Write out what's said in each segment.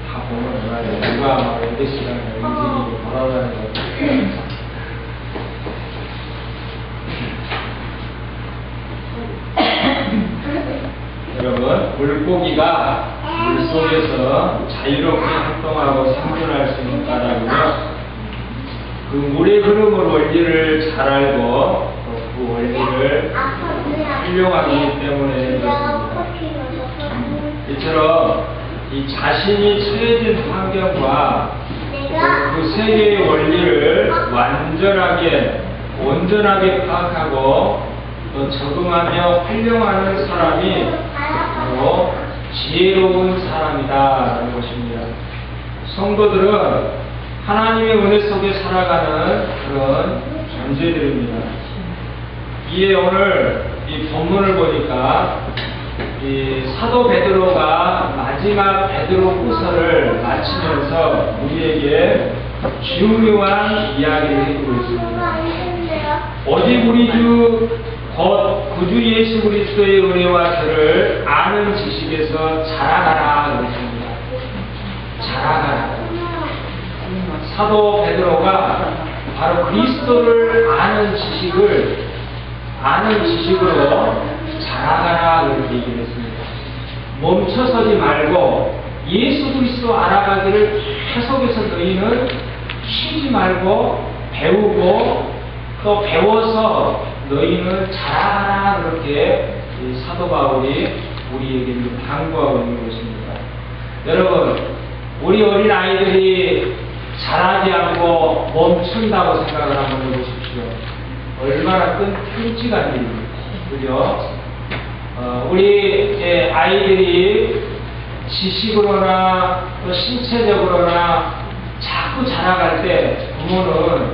다 보면 얼마나 누가 막 오대 시간에 인생이 돌아가는 거. 여러분, 물고기가 물속에서 자유롭게 활동하고 생존할 수 있는 까닭은요, 그 물의 흐름을 원리를 잘 알고 또 그 원리를 활용하기 때문에 그렇습니다. 이처럼 이 자신이 처해진 환경과 그 세계의 원리를 온전하게 파악하고 또 적응하며 활용하는 사람이 바로 지혜로운 사람이다라는 것입니다. 성도들은 하나님의 은혜 속에 살아가는 그런 존재들입니다. 이에 오늘 이 본문을 보니까 이 사도 베드로가 마지막 베드로 후서를 마치면서 우리에게 중요한 이야기를 해주고 있습니다. 오직 우리 주 곧 구주 예수 그리스도의 은혜와 저를 아는 지식에서 자라가라 그랬습니다. 자라가라. 사도 베드로가 바로 그리스도를 아는 지식으로 자라가라 그렇게 얘기를 했습니다. 멈춰서지 말고 예수 그리스도 알아가기를 계속해서 너희는 쉬지 말고 배우고 또 배워서 너희는 자라가라 그렇게 사도 바울이 우리에게 당부하고 있는 것입니다. 여러분, 우리 어린 아이들이 자라지 않고 멈춘다고 생각을 한번 해보십시오. 얼마나 끔찍한 일입니까? 그죠? 우리 아이들이 지식으로나 또 신체적으로나 자꾸 자라갈 때 부모는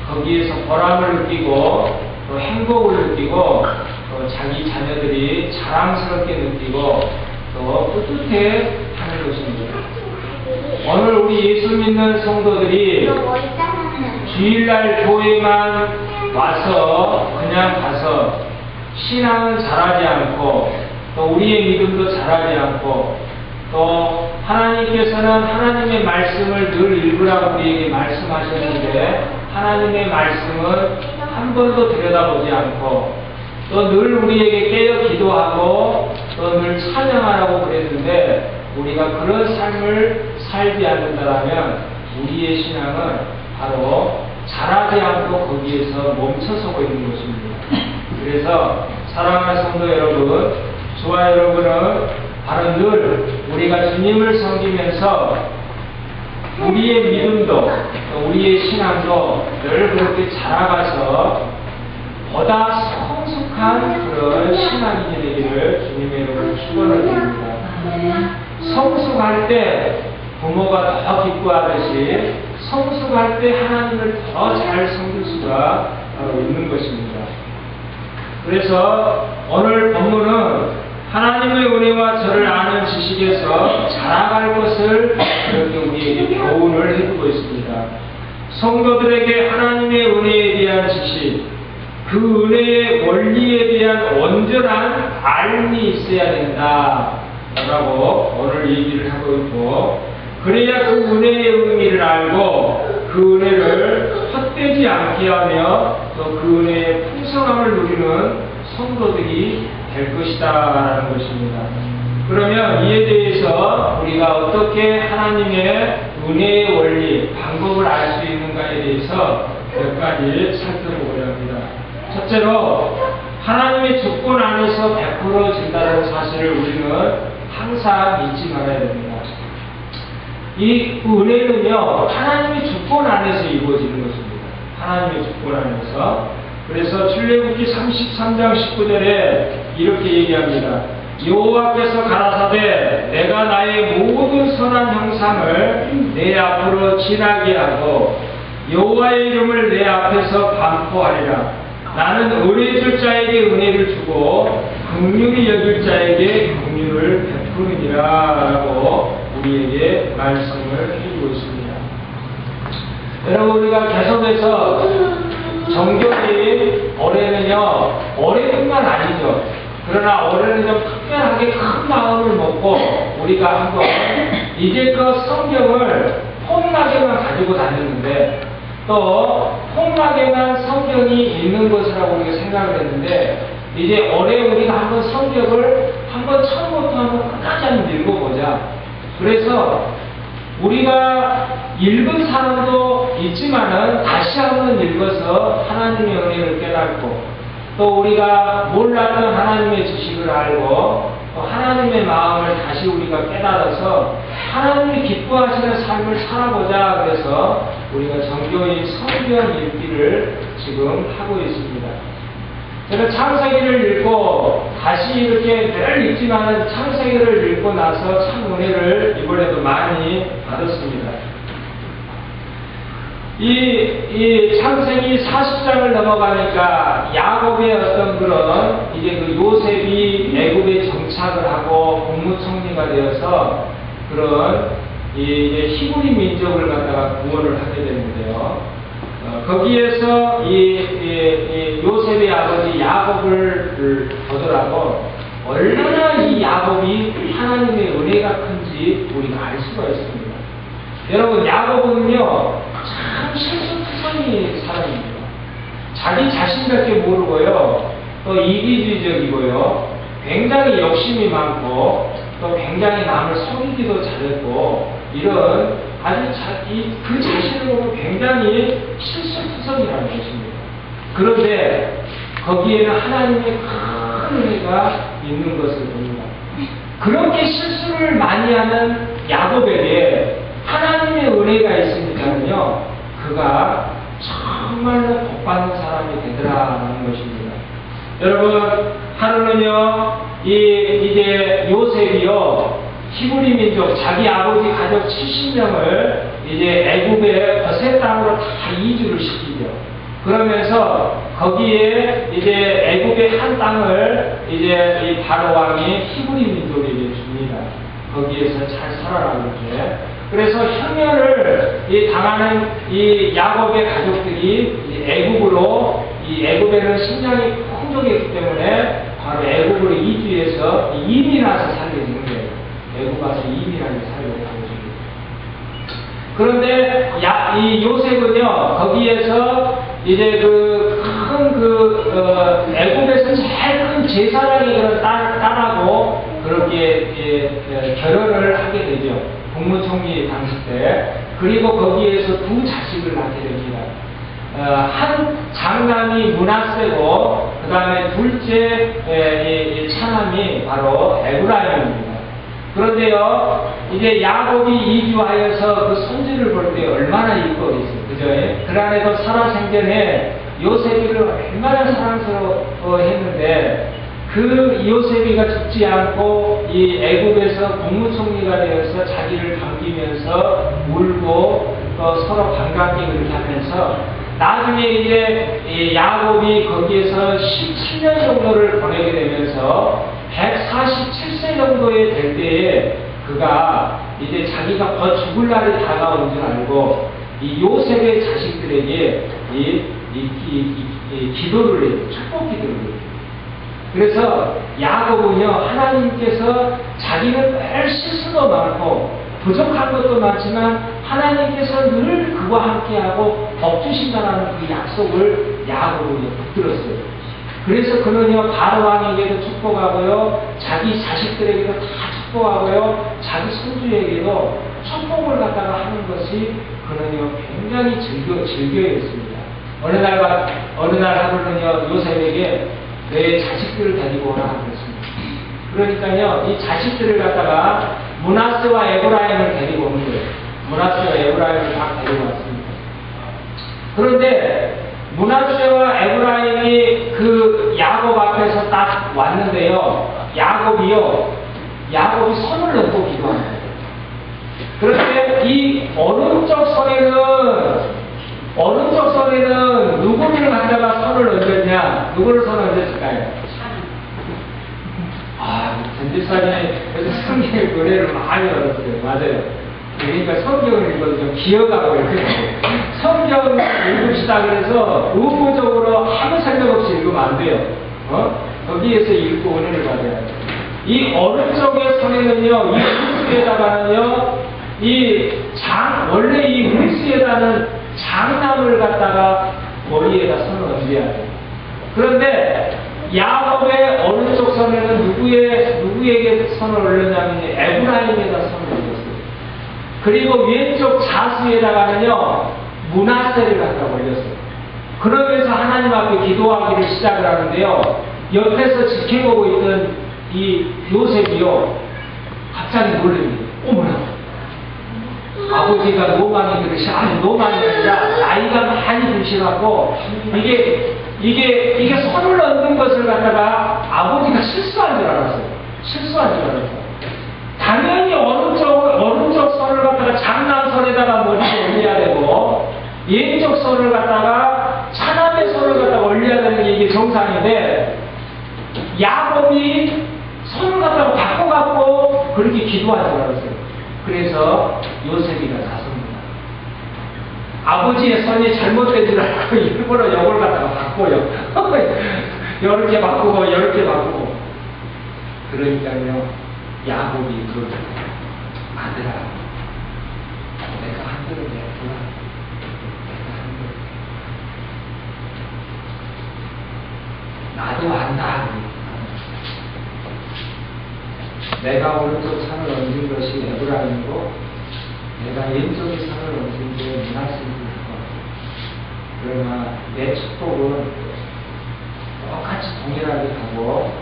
거기에서 보람을 느끼고 또 행복을 느끼고 또 자기 자녀들이 자랑스럽게 느끼고 또 뿌듯해 하는 것입니다. 오늘 우리 예수 믿는 성도들이 주일날 교회만 와서 그냥 가서 신앙은 잘하지 않고 또 우리의 믿음도 잘하지 않고 또 하나님께서는 하나님의 말씀을 늘 읽으라고 우리에게 말씀하셨는데 하나님의 말씀은 한 번도 들여다보지 않고 또 늘 우리에게 깨어 기도하고 또 늘 찬양하라고 그랬는데 우리가 그런 삶을 살지 않는다면 우리의 신앙은 바로 자라지 않고 거기에서 멈춰서고 있는 것입니다. 그래서 사랑하는 성도 여러분, 저와 여러분은 바로 늘 우리가 주님을 섬기면서 우리의 믿음도 또 우리의 신앙도 늘 그렇게 자라가서 보다 성숙한 그런 신앙이 되기를 주님의 이름으로 축원을 드립니다. 성숙할 때 부모가 더 기뻐하듯이 성숙할 때 하나님을 더 잘 섬길 수가 있는 것입니다. 그래서 오늘 본문은 하나님의 은혜와 저를 아는 지식에서 자라갈 것을 이렇게 우리에게 교훈을 해주고 있습니다. 성도들에게 하나님의 은혜에 대한 지식, 그 은혜의 원리에 대한 온전한 알미 있어야 된다라고 오늘 얘기를 하고 있고, 그래야 그 은혜의 의미를 알고 그 은혜를 헛되지 않게 하며 또 그 은혜의 풍성함을 누리는 성도들이 될 것이다라는 것입니다. 그러면 이에 대해서 우리가 어떻게 하나님의 은혜의 원리, 방법을 알 수 있는가에 대해서 몇 가지 살펴보고자 합니다. 첫째로 하나님의 주권 안에서 베풀어진다는 사실을 우리는 항상 잊지 말아야 됩니다. 이 은혜는요, 하나님의 주권 안에서 이루어지는 것입니다. 하나님의 주권 안에서. 그래서 출애굽기 33장 19절에 이렇게 얘기합니다. 여호와께서 가라사대 내가 나의 모든 선한 형상을 내 앞으로 지나게 하고 여호와의 이름을 내 앞에서 반포하리라. 나는 은혜 줄 자에게 은혜를 주고 긍휼히 여길 자에게 긍휼을 베푸느니라 라고 우리에게 말씀을 해주고 있습니다. 여러분, 우리가 계속해서 정교히 올해는요, 올해뿐만 아니죠. 그러나 올해는 좀 특별하게 큰 마음을 먹고 우리 우리가 한번 이제껏 성경을 폼나게만 가지고 다녔는데 또 폼나게만 성경이 있는 것이라고 우리가 생각을 했는데 이제 올해 우리가 한번 성경을 한번 처음부터 한번 끝까지 한번 읽어보자. 그래서 우리가 읽은 사람도 있지만은 다시 한번 읽어서 하나님의 은혜를 깨닫고 또 우리가 몰랐던 하나님의 지식을 알고 또 하나님의 마음을 다시 우리가 깨달아서 하나님이 기뻐하시는 삶을 살아보자. 그래서 우리가 정교인 성경 읽기를 지금 하고 있습니다. 제가 창세기를 읽고 다시 이렇게 늘 읽지만은 창세기를 읽고 나서 참 은혜를 이번에도 많이 받았습니다. 이 창세기 40장을 넘어가니까 야곱의 어떤 그런 이제 그 요셉이 애굽에 정착을 하고 국무총리가 되어서 그런 이제 히브리 민족을 갖다가 구원을 하게 되는데요. 거기에서 이 요셉의 아버지 야곱을 보더라도 얼마나 이 야곱이 하나님의 은혜가 큰지 우리가 알 수가 있습니다. 여러분, 야곱은요 참 실수투성이 사람입니다. 자기 자신밖에 모르고요, 또 이기주의적이고요, 굉장히 욕심이 많고 또 굉장히 남을 속이기도 잘했고 이런 아주 그 자신을 보고 굉장히 실수투성이라는 것입니다. 그런데 거기에는 하나님의 큰 은혜가 있는 것을 봅니다. 그렇게 실수를 많이 하는 야곱에게 하나님의 은혜가 있으니까요, 그가 정말로 복받는 사람이 되더라는 것입니다. 여러분, 하루는요, 이제 요셉이요, 히브리 민족, 자기 아버지 가족 70명을 이제 애굽의 거센 땅으로 다 이주를 시키죠. 그러면서 거기에 이제 애굽의 한 땅을 이제 이 바로 왕이 히브리 민족에게 줍니다. 거기에서 잘 살아라 이렇게. 그래서 흉년을 당하는 이 야곱의 가족들이 애굽으로, 이 애굽에는 식량이 풍족했기 때문에 바로 애굽으로 이주해서 이민 와서 살게 되는 거예요. 애굽 와서 이민하게 살게 되는 것입니다. 그런데 이 요셉은요, 거기에서 이제 애굽에서 제일 큰 제사장이 그런 딸하고 그렇게 결혼을 하게 되죠. 국무총리 당시 때. 그리고 거기에서 두 자식을 낳게 됩니다. 한 장남이 므낫세고 그 다음에 둘째 차남이 바로 에브라임입니다. 그런데요, 이제 야곱이 이주하여서 그 손주를 볼 때 얼마나 이뻐했어요. 그죠? 그 안에도 살아생전에 요셉이를 얼마나 사랑스러워했는데 그 요셉이가 죽지 않고 이 애굽에서 국무총리가 되어서 자기를 반기면서 울고 또 서로 반갑게 그렇게 하면서 나중에 이제 이 야곱이 거기에서 17년 정도를 보내게 되면서 147세 정도에 될 때에 그가 이제 자기가 더 죽을 날이 다가온 줄 알고 이 요셉의 자식들에게 기도를 해요. 축복 기도를 해요. 그래서 야곱은요, 하나님께서 자기는 늘 실수도 많고 부족한 것도 많지만 하나님께서 늘 그와 함께하고 복 주신다는 그 약속을 야곱은 붙들었어요. 그래서 그는요, 바로 왕에게도 축복하고요, 자기 자식들에게도 다 축복하고요, 자기 손주에게도 축복을 갖다가 하는 것이 그는요, 굉장히 즐겨했습니다. 어느 날 하루는요, 요셉에게 내 자식들을 데리고 오라 그랬습니다. 그러니까요, 이 자식들을 갖다가 므낫세와 에브라임을 데리고 오는 거예요. 므낫세와 에브라임을 다 데리고 왔습니다. 그런데 므낫세와 에브라임이 그 야곱 앞에서 딱 왔는데요, 야곱이 손을 넣고 기도합니다. 그런데 이 오른쪽 손에는 누구를 갖다가 손을 얹었냐? 누구를 손을 얹었을까요? 전지사님이 그래서 성경의 은혜를 많이 얻었어요. 맞아요. 그러니까 성경을 읽어도 좀 기억하고 이렇게 성경을 읽읍시다 그래서 의무적으로 아무 생각 없이 읽으면 안 돼요. 거기에서 읽고 은혜를 받아야 돼요. 이 오른쪽의 선에는요, 이 우리수에다가는요, 원래 이 우리수에다는 장남을 갖다가 머리에다 선을 얹어야 돼요. 그런데 야곱의 오른쪽 선에는 누구에게 선을 올렸냐면 에브라임에다 선을 올렸어요. 그리고 왼쪽 좌수에다가는요, 므낫세를 갖다 올렸어요. 그러면서 하나님 앞에 기도하기를 시작을 하는데요, 옆에서 지켜보고 있던 이 요셉이요, 갑자기 놀랍니다. 어머나, 아버지가 노망이 그러시, 아니 노망이 아니라 나이가 많이 드시갖고 이게 손을 얹는 것을 갖다가 아버지가 실수한 줄 알았어요. 당연히 오른쪽 손을 갖다가 장남손에다가 머리를 올려야 되고, 왼쪽 손을 갖다가 차남의 손을 갖다가 올려야 되는 게 이게 정상인데, 야곱이 손을 갖다가 바꿔갖고 그렇게 기도한 줄 알았어요. 그래서 요셉이가 나섭니다. 아버지의 손이 잘못된 줄 알고 일부러 이걸 갖다가 바꿔요. 이렇게 바꾸고 이렇게 바꾸고. 그러니까요, 야곱이 그러죠. 아들아, 내가 한 대로 냈구나. 나도 안다. 내가 오른쪽 산을 얹은 것이 에브라임이고, 내가 왼쪽에 산을 얹은 게 므낫세입니다. 그러나 내 축복은 똑같이 동일하게 가고,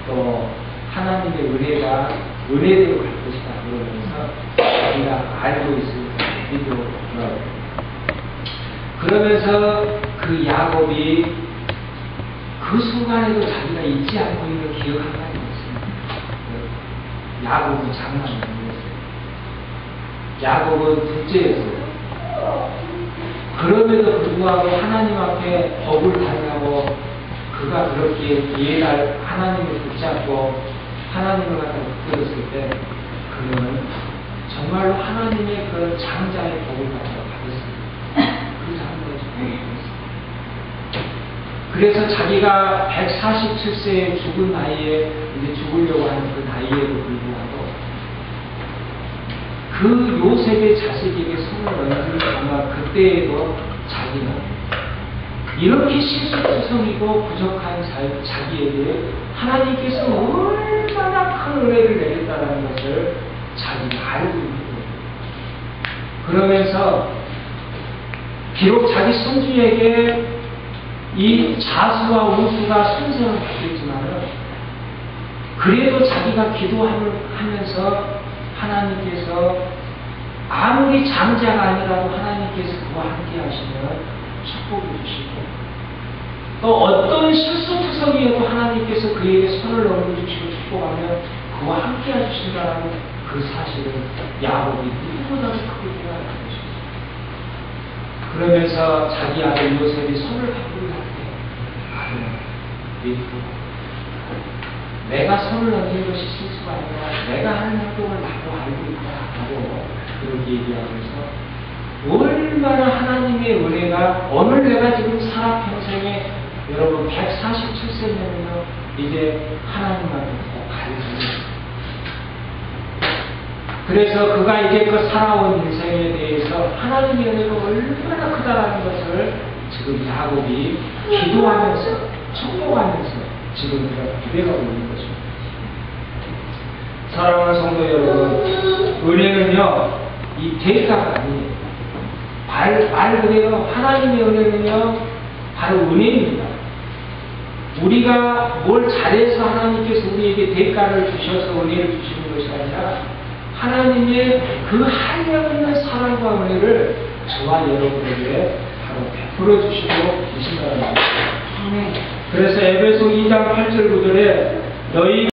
또 하나님의 은혜대로 갈 것이다. 그러면서 우리가 알고 있습니다. 믿고 그러면서 그 야곱이 그 순간에도 자기가 잊지 않고 있는 기억 한 가지 있습니다. 야곱은 장난이 아니었어요. 야곱은 둘째였어요. 그럼에도 불구하고 하나님 앞에 법을 달라고 그가 그렇게 하나님을 붙잡고 하나님을 갖다 붙들었을 때 그는 정말로 하나님의 그 장자의 복을 갖다가 받았습니다. 그 장자의 복을 받았습니다. 그래서 자기가 147세에 죽은 나이에 이제 죽으려고 하는 그 나이에도 불구하고 그 요셉의 자식에게 손을 얹은 정말 그때에도 자기는 이렇게 실수투성이고 부족한 자기에게 하나님께서 얼마나 큰 은혜를 내렸다는 것을 자기가 알고 있는 거예요. 그러면서 비록 자기 손주에게 이 자수와 우수가 순서는 바뀌었지만은 그래도 자기가 기도하면서 하나님께서 아무리 장자가 아니라도 하나님께서 그와 함께 하시면 축복을 주시고 또 어떤 실수투성이어도 하나님께서 그에게 손을 넘겨주시고 축복하면 그와 함께 해주신다는 그 사실을 야곱이 누구보다도 크게 생각하는 것입니다. 그러면서 자기 아들 요셉이 손을 바꾸고 할 때 아들은 믿고 내가 손을 얹은 것이 실수가 아니라 내가 하는 행동을 나도 알고 있다라고 그렇게 얘기하면서 얼마나 하나님의 은혜가 오늘 내가 지금 살아 평생에 여러분 147세면요 이제 하나님한테 꼭 가르쳐요. 그래서 그가 이제 그 살아온 인생에 대해서 하나님의 은혜가 얼마나 크다라는 것을 지금 야곱이 기도하면서 축복하면서 지금 우리가 기대하고 있는 것입니다. 사랑하는 성도 여러분, 은혜는요 이 대가가 아니에요. 말 그대로 하나님의 은혜는요 바로 은혜입니다. 우리가 뭘 잘해서 하나님께서 우리에게 대가를 주셔서 은혜를 주시는 것이 아니라 하나님의 그 한량있는 사랑과 은혜를 저와 여러분에게 바로 베풀어 주시고 계신다는 겁니다. 그래서 에베소 2장 8절 9절에 너희